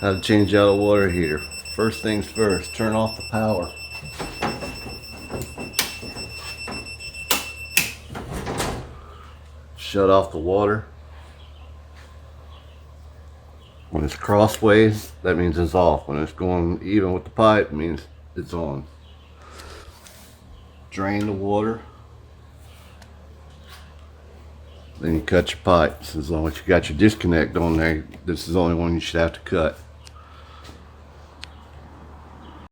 How to change out a water heater. First things first, turn off the power. Shut off the water. When it's crossways, that means it's off. When it's going even with the pipe, it means it's on. Drain the water. Then you cut your pipes. As long as you got your disconnect on there, this is the only one you should have to cut.